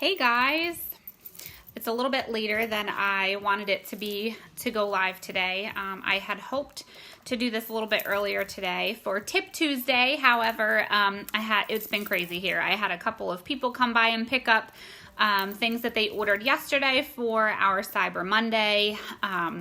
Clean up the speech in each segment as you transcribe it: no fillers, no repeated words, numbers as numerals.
Hey guys, it's a little bit later than I wanted it to be to go live today. I had hoped to do this a little bit earlier today for Tip Tuesday. However, it's been crazy here. I had a couple of people come by and pick up things that they ordered yesterday for our Cyber Monday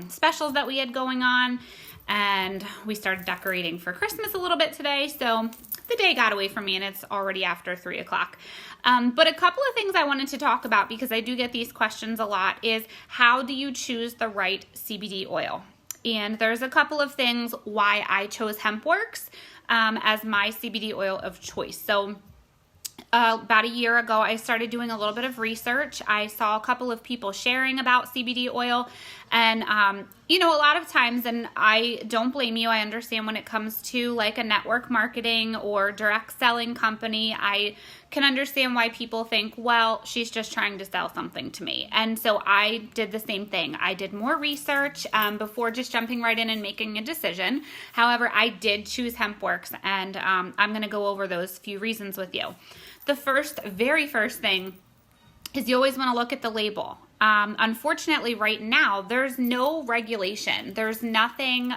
specials that we had going on, and we started decorating for Christmas a little bit today, so the day got away from me and it's already after 3 o'clock. But a couple of things I wanted to talk about, because I do get these questions a lot, is how do you choose the right CBD oil? And there's a couple of things why I chose HempWorx as my CBD oil of choice. So about a year ago, I started doing a little bit of research. I saw a couple of people sharing about CBD oil, and a lot of times, and I don't blame you, I understand when it comes to like a network marketing or direct selling company, I can understand why people think, well, she's just trying to sell something to me. And so I did the same thing. I did more research before just jumping right in and making a decision. However, I did choose HempWorx, and I'm going to go over those few reasons with you. The very first thing is you always want to look at the label. Unfortunately, right now, there's no regulation. There's nothing,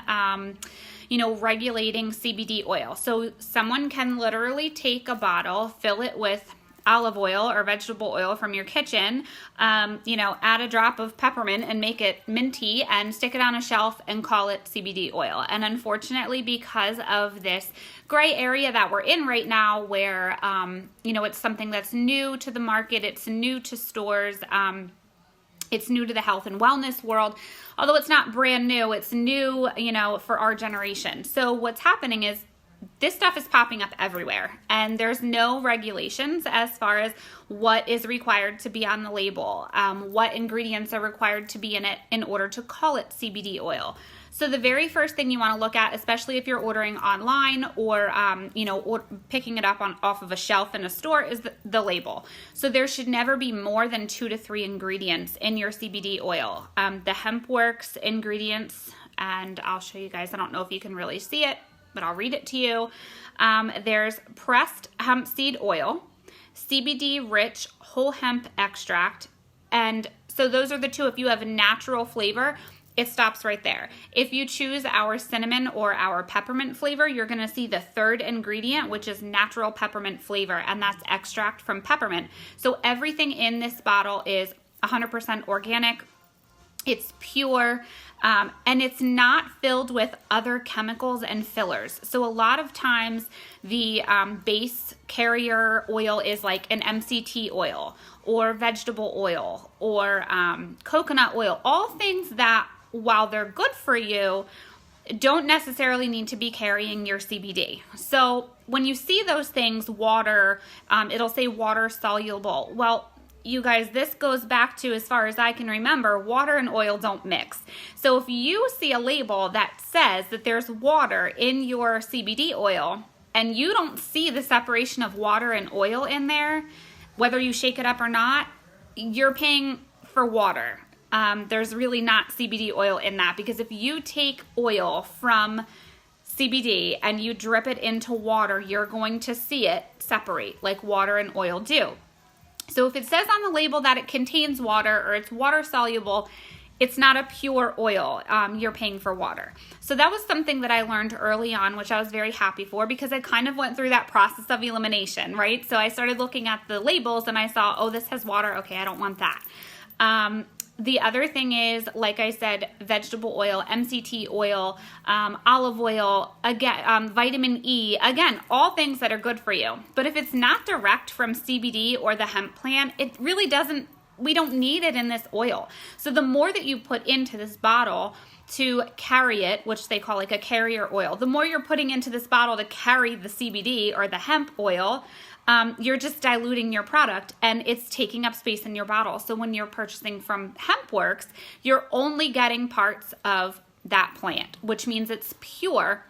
regulating CBD oil. So someone can literally take a bottle, fill it with olive oil or vegetable oil from your kitchen, add a drop of peppermint and make it minty and stick it on a shelf and call it CBD oil. And unfortunately, because of this gray area that we're in right now where, it's something that's new to the market, it's new to stores, it's new to the health and wellness world. Although it's not brand new, it's new, for our generation. So what's happening is this stuff is popping up everywhere, and there's no regulations as far as what is required to be on the label, what ingredients are required to be in it in order to call it CBD oil. So the very first thing you want to look at, especially if you're ordering online or, or picking it up off of a shelf in a store, is the label. So there should never be more than 2 to 3 ingredients in your CBD oil. The HempWorx ingredients, and I'll show you guys, I don't know if you can really see it, but I'll read it to you. There's pressed hemp seed oil, CBD-rich whole hemp extract, and so those are the 2. If you have a natural flavor, it stops right there. If you choose our cinnamon or our peppermint flavor, you're gonna see the 3rd ingredient, which is natural peppermint flavor, and that's extract from peppermint. So everything in this bottle is 100% organic. It's pure, and it's not filled with other chemicals and fillers. So a lot of times the base carrier oil is like an MCT oil or vegetable oil or coconut oil, all things that, while they're good for you, don't necessarily need to be carrying your CBD. So when you see those things, water, it'll say water soluble. Well, you guys, this goes back to, as far as I can remember, water and oil don't mix. So if you see a label that says that there's water in your CBD oil and you don't see the separation of water and oil in there, whether you shake it up or not, you're paying for water. There's really not CBD oil in that, because if you take oil from CBD and you drip it into water, you're going to see it separate like water and oil do. So if it says on the label that it contains water or it's water soluble, it's not a pure oil. You're paying for water. So that was something that I learned early on, which I was very happy for, because I kind of went through that process of elimination, right? So I started looking at the labels and I saw, oh, this has water. Okay, I don't want that. The other thing is, like I said, vegetable oil, MCT oil, olive oil, again, vitamin E, again, all things that are good for you. But if it's not direct from CBD or the hemp plant, it really doesn't, we don't need it in this oil. So the more that you put into this bottle to carry it, which they call like a carrier oil, the more you're putting into this bottle to carry the CBD or the hemp oil, you're just diluting your product and it's taking up space in your bottle. So when you're purchasing from HempWorx, you're only getting parts of that plant, which means it's pure.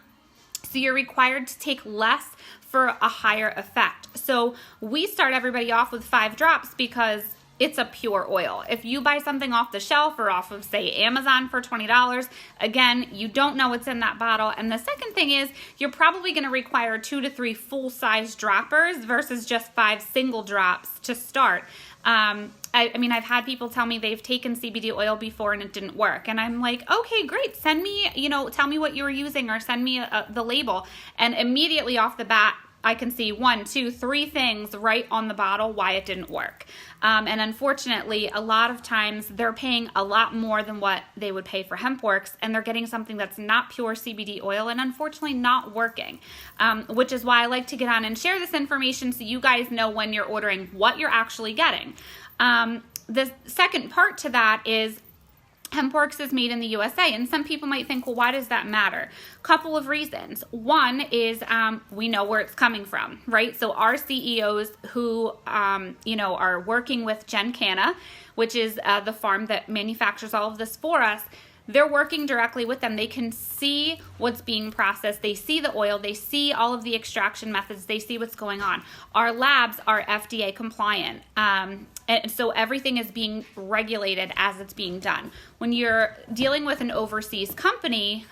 So you're required to take less for a higher effect. So we start everybody off with 5 drops because it's a pure oil. If you buy something off the shelf or off of, say, Amazon for $20, again, you don't know what's in that bottle. And the second thing is you're probably going to require 2 to 3 full-size droppers versus just 5 single drops to start. I mean, I've had people tell me they've taken CBD oil before and it didn't work. And I'm like, okay, great. Send me, tell me what you were using, or send me the label. And immediately off the bat, I can see 1, 2, 3 things right on the bottle why it didn't work. And unfortunately, a lot of times they're paying a lot more than what they would pay for HempWorx, and they're getting something that's not pure CBD oil and unfortunately not working, which is why I like to get on and share this information so you guys know when you're ordering what you're actually getting. The second part to that is HempWorx is made in the USA, and some people might think, well, why does that matter? Couple of reasons. One is we know where it's coming from, right? So our CEOs who, are working with Endo-Cannabinoid, which is the farm that manufactures all of this for us, they're working directly with them. They can see what's being processed. They see the oil. They see all of the extraction methods. They see what's going on. Our labs are FDA compliant. And so everything is being regulated as it's being done. When you're dealing with an overseas company,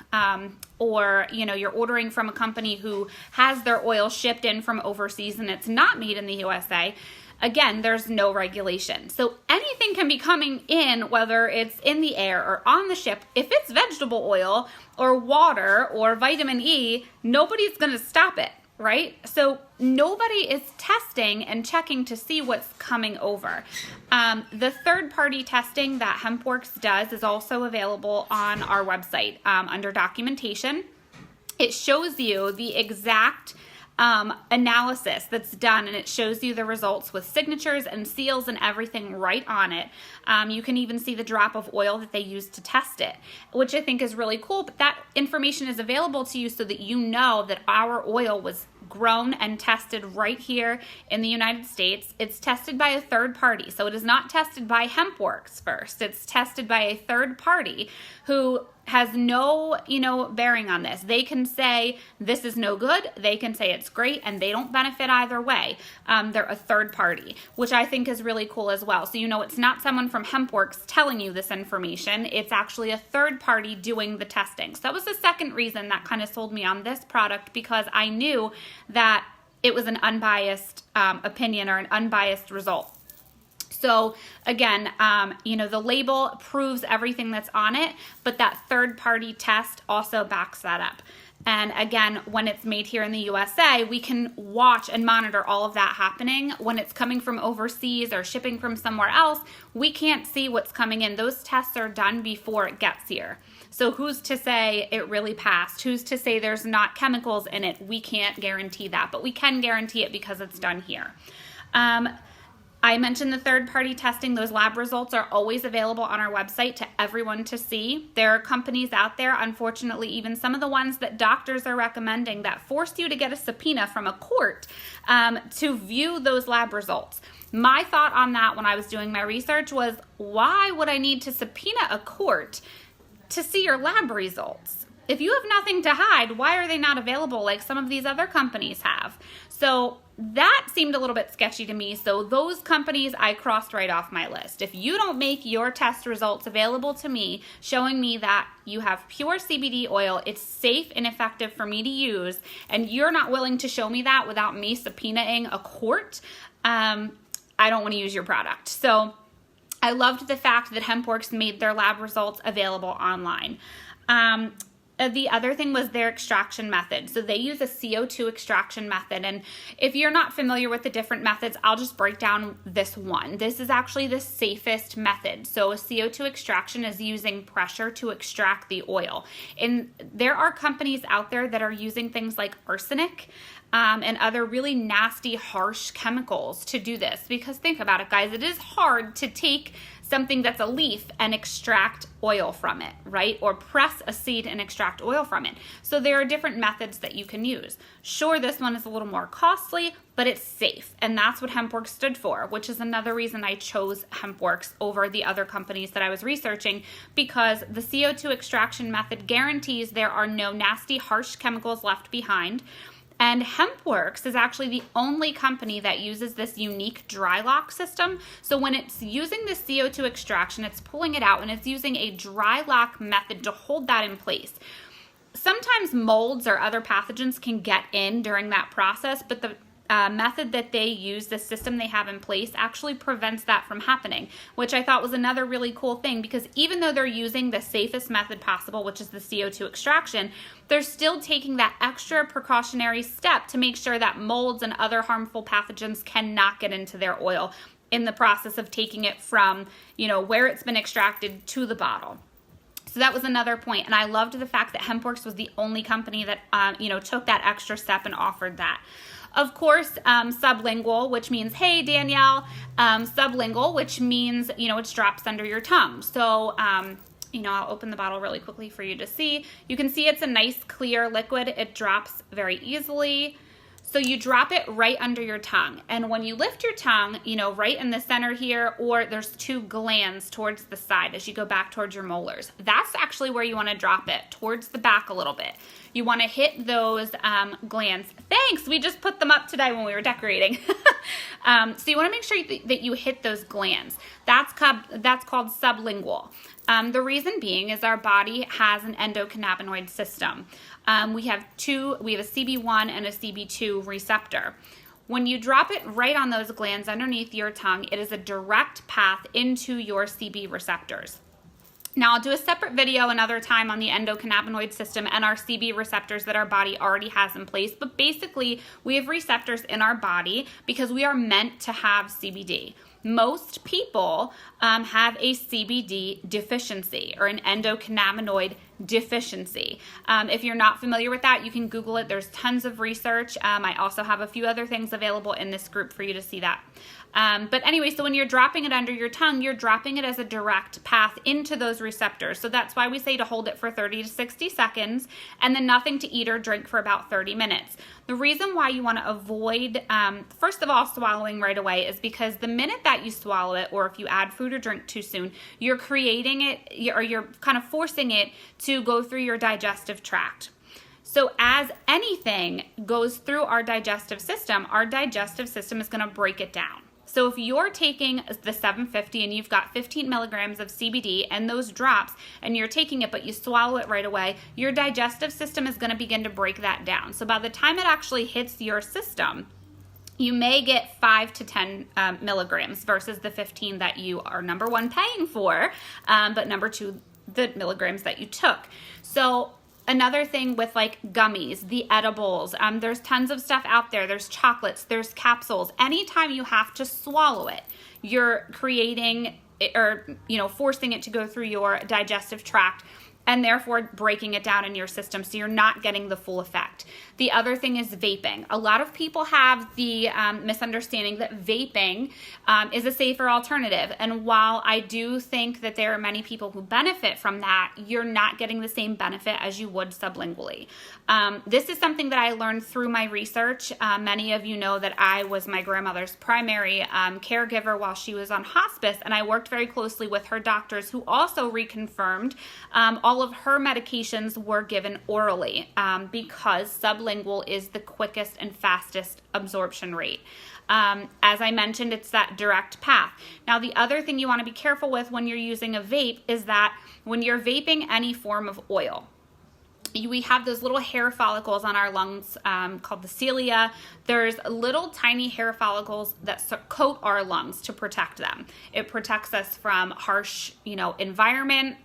or you're ordering from a company who has their oil shipped in from overseas and it's not made in the USA, again, there's no regulation. So anything can be coming in, whether it's in the air or on the ship. If it's vegetable oil or water or vitamin E, nobody's going to stop it, right? So nobody is testing and checking to see what's coming over. The third-party testing that HempWorx does is also available on our website under documentation. It shows you the exact analysis that's done, and it shows you the results with signatures and seals and everything right on it. You can even see the drop of oil that they use to test it, which I think is really cool. But that information is available to you so that you know that our oil was grown and tested right here in the United States. It's tested by a third party. So it is not tested by HempWorx first. It's tested by a third party who has no, bearing on this. They can say this is no good. They can say it's great, and they don't benefit either way. They're a third party, which I think is really cool as well. So it's not someone from HempWorx telling you this information. It's actually a third party doing the testing. So that was the second reason that kind of sold me on this product, because I knew that it was an unbiased opinion or an unbiased result. So again, the label proves everything that's on it, but that third-party test also backs that up. And again, when it's made here in the USA, we can watch and monitor all of that happening. When it's coming from overseas or shipping from somewhere else, we can't see what's coming in. Those tests are done before it gets here. So who's to say it really passed? Who's to say there's not chemicals in it? We can't guarantee that, but we can guarantee it because it's done here. I mentioned the third-party testing. Those lab results are always available on our website to everyone to see. There are companies out there, unfortunately, even some of the ones that doctors are recommending, that force you to get a subpoena from a court to view those lab results. My thought on that when I was doing my research was, why would I need to subpoena a court to see your lab results? If you have nothing to hide, why are they not available like some of these other companies have? So that seemed a little bit sketchy to me. So those companies I crossed right off my list. If you don't make your test results available to me, showing me that you have pure CBD oil, it's safe and effective for me to use, and you're not willing to show me that without me subpoenaing a court, I don't want to use your product. So I loved the fact that HempWorx made their lab results available online. The other thing was their extraction method. So they use a CO2 extraction method. And if you're not familiar with the different methods, I'll just break down this one. This is actually the safest method. So a CO2 extraction is using pressure to extract the oil. And there are companies out there that are using things like arsenic and other really nasty, harsh chemicals to do this. Because think about it, guys, it is hard to take something that's a leaf and extract oil from it, right? Or press a seed and extract oil from it. So there are different methods that you can use. Sure, this one is a little more costly, but it's safe. And that's what HempWorx stood for, which is another reason I chose HempWorx over the other companies that I was researching, because the CO2 extraction method guarantees there are no nasty, harsh chemicals left behind. And HempWorx is actually the only company that uses this unique dry lock system. So when it's using the CO2 extraction, it's pulling it out and it's using a dry lock method to hold that in place. Sometimes molds or other pathogens can get in during that process, but the method that they use, the system they have in place, actually prevents that from happening, which I thought was another really cool thing, because even though they're using the safest method possible, which is the CO2 extraction, they're still taking that extra precautionary step to make sure that molds and other harmful pathogens cannot get into their oil in the process of taking it from, where it's been extracted to the bottle. So that was another point, and I loved the fact that HempWorx was the only company that, took that extra step and offered that. Of course, sublingual, which means, hey, Danielle, sublingual, which means, it's drops under your tongue. So, I'll open the bottle really quickly for you to see. You can see it's a nice clear liquid. It drops very easily. So you drop it right under your tongue. And when you lift your tongue, right in the center here, or there's two glands towards the side as you go back towards your molars. That's actually where you want to drop it, towards the back a little bit. You want to hit those glands. Thanks, we just put them up today when we were decorating. So you want to make sure that you hit those glands. That's called sublingual. The reason being is our body has an endocannabinoid system. We have a CB1 and a CB2 receptor. When you drop it right on those glands underneath your tongue, it is a direct path into your CB receptors. Now, I'll do a separate video another time on the endocannabinoid system and our CB receptors that our body already has in place. But basically, we have receptors in our body because we are meant to have CBD. Most people have a CBD deficiency or an endocannabinoid deficiency. If you're not familiar with that, you can Google it. There's tons of research. I also have a few other things available in this group for you to see that. But anyway, so when you're dropping it under your tongue, you're dropping it as a direct path into those receptors. So that's why we say to hold it for 30 to 60 seconds and then nothing to eat or drink for about 30 minutes. The reason why you want to avoid, first of all, swallowing right away is because the minute that you swallow it, or if you add food or drink too soon, you're creating it, or you're kind of forcing it to go through your digestive tract. So as anything goes through our digestive system is going to break it down. So if you're taking the 750 and you've got 15 milligrams of CBD and those drops and you're taking it but you swallow it right away, your digestive system is going to begin to break that down. So by the time it actually hits your system, you may get 5 to 10 milligrams versus the 15 that you are, number one, paying for, but number two, the milligrams that you took. So another thing with like gummies, the edibles, there's tons of stuff out there. There's chocolates, there's capsules. Anytime you have to swallow it, you're creating or, forcing it to go through your digestive tract and therefore breaking it down in your system so you're not getting the full effect. The other thing is vaping. A lot of people have the misunderstanding that vaping is a safer alternative. And while I do think that there are many people who benefit from that, you're not getting the same benefit as you would sublingually. This is something that I learned through my research. Many of you know that I was my grandmother's primary caregiver while she was on hospice, and I worked very closely with her doctors who also reconfirmed all of her medications were given orally because sublingual is the quickest and fastest absorption rate. As I mentioned, it's that direct path. Now, the other thing you want to be careful with when you're using a vape is that when you're vaping any form of oil, we have those little hair follicles on our lungs called the cilia. There's little tiny hair follicles that coat our lungs to protect them. It protects us from harsh, environment.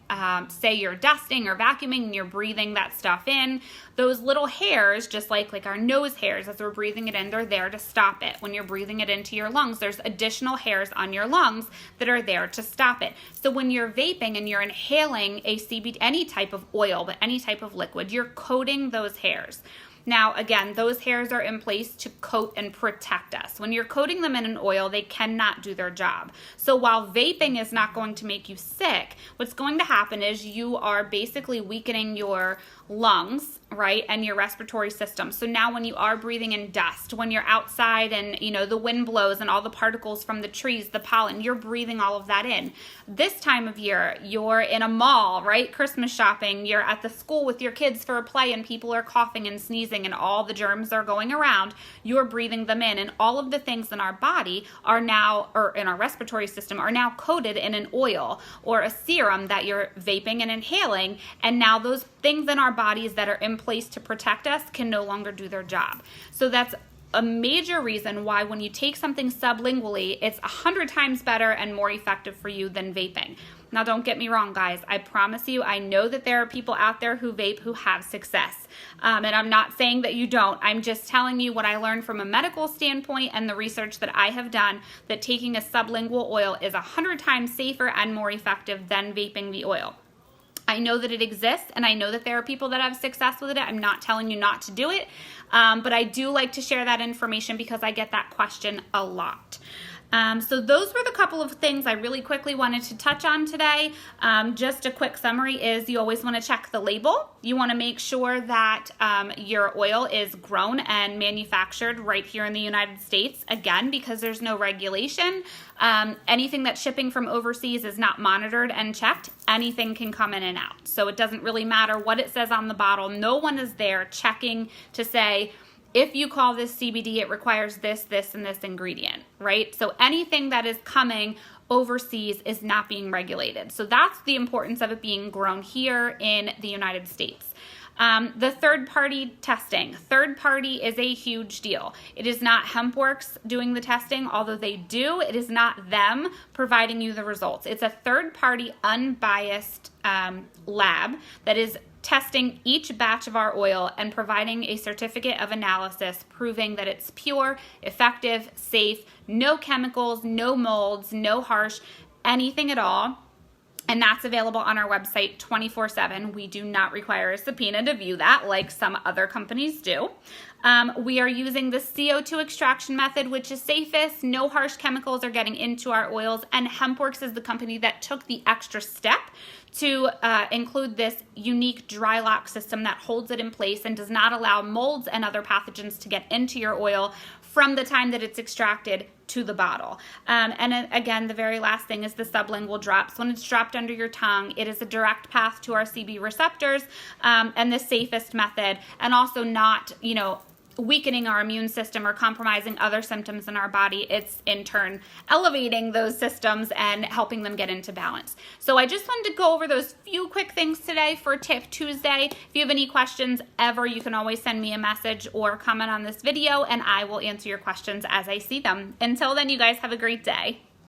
Say you're dusting or vacuuming and you're breathing that stuff in. Those little hairs, just like our nose hairs, as we're breathing it in, they're there to stop it. When you're breathing it into your lungs, there's additional hairs on your lungs that are there to stop it. So when you're vaping and you're inhaling a CBD, any type of oil, but any type of liquid, you're coating those hairs. Now, again, those hairs are in place to coat and protect us. When you're coating them in an oil, they cannot do their job. So while vaping is not going to make you sick, what's going to happen is you are basically weakening your lungs right, and your respiratory system. So now when you are breathing in dust, when you're outside and, you know, the wind blows and all the particles from the trees, the pollen, you're breathing all of that in. This time of year, you're in a mall, right, Christmas shopping, you're at the school with your kids for a play and people are coughing and sneezing and all the germs are going around, you're breathing them in, and all of the things in our body are now, or in our respiratory system, are now coated in an oil or a serum that you're vaping and inhaling, and now those things in our bodies that are in place to protect us can no longer do their job. So that's a major reason why when you take something sublingually, it's 100 times better and more effective for you than vaping. Now, don't get me wrong, guys. I promise you, I know that there are people out there who vape who have success. And I'm not saying that you don't. I'm just telling you what I learned from a medical standpoint and the research that I have done, that taking a sublingual oil is 100 times safer and more effective than vaping the oil. I know that it exists, and I know that there are people that have success with it. I'm not telling you not to do it, but I do like to share that information because I get that question a lot. So those were the couple of things I really quickly wanted to touch on today. Just a quick summary is you always want to check the label. You want to make sure that your oil is grown and manufactured right here in the United States, again, because there's no regulation. Anything that's shipping from overseas is not monitored and checked. Anything can come in and out. So it doesn't really matter what it says on the bottle. No one is there checking to say, if you call this CBD, it requires this, this, and this ingredient, right? So anything that is coming overseas is not being regulated. So that's the importance of it being grown here in the United States. The third-party testing. Third-party is a huge deal. It is not HempWorx doing the testing, although they do. It is not them providing you the results. It's a third-party, unbiased lab that is testing each batch of our oil and providing a certificate of analysis proving that it's pure, effective, safe, no chemicals, no molds, no harsh, anything at all. And that's available on our website 24/7. We do not require a subpoena to view that like some other companies do. We are using the CO2 extraction method, which is safest. No harsh chemicals are getting into our oils. And HempWorx is the company that took the extra step to include this unique dry lock system that holds it in place and does not allow molds and other pathogens to get into your oil from the time that it's extracted to the bottle. And again, the very last thing is the sublingual drops. When it's dropped under your tongue, it is a direct path to our CB receptors, and the safest method, and also not, you know, weakening our immune system or compromising other symptoms in our body. It's in turn elevating those systems and helping them get into balance. So I just wanted to go over those few quick things today for Tip Tuesday. If you have any questions ever, you can always send me a message or comment on this video and I will answer your questions as I see them. Until then, you guys have a great day.